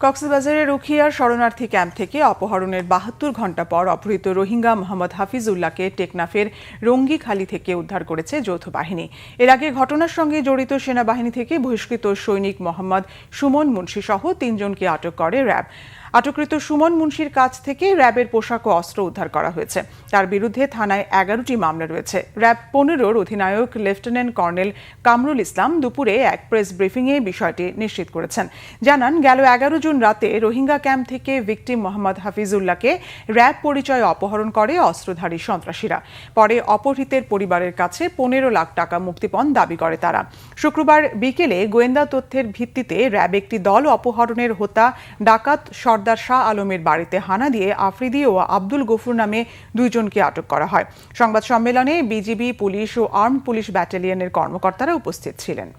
কক্সবাজারের উখিয়ার শরণার্থী ক্যাম্প থেকে অপহরণের ৭২ ঘণ্টা পর অপহৃত রোহিঙ্গা মোহাম্মদ হাফিজুল্লাহকে টেকনাফের রঙ্গিখালি থেকে উদ্ধার করেছে যৌথ বাহিনী। এর আগে ঘটনার সঙ্গে জড়িত সেনাবাহিনী থেকে বহিষ্কৃত সৈনিক মোহাম্মদ সুমন মুন্সি সহ ৩ জনকে আটক করে র্যাব। আটককৃত সুমন মুন্সির কাছ থেকে র্যাবের পোশাক ও অস্ত্র উদ্ধার করা হয়েছে। তার বিরুদ্ধে থানায় ১১টি মামলা রয়েছে। র্যাব ১৫-র অধিনায়ক লেফটেন্যান্ট কর্নেল কামরুল ইসলাম দুপুরে এক প্রেস ব্রিফিংয়ে বিষয়টি নিশ্চিত করেছেন। জানান, গেল ১১ জুন রাতে রোহিঙ্গা ক্যাম্প থেকে ভিকটিম মোহাম্মদ হাফিজুল্লাহকে র্যাব পরিচয়ে অপহরণ করে অস্ত্রধারী সন্ত্রাসীরা। পরে অপহৃতের পরিবারের কাছে ১৫ লাখ টাকা মুক্তিপণ দাবি করে তারা। শুক্রবার বিকেলে গোয়েন্দা তথ্যের ভিত্তিতে র্যাব একটি দল অপহরণের হোতা ডাকাত সর্দার শাহ আলমের বাড়িতে হানা দিয়ে আফ্রিদি ও আব্দুল গফুর নামে ২ জনকে আটক করা হয়। সংবাদ সম্মেলনে বিজিবি, পুলিশ ও আর্মড পুলিশ ব্যাটালিয়নের কর্মকর্তারা উপস্থিত ছিলেন।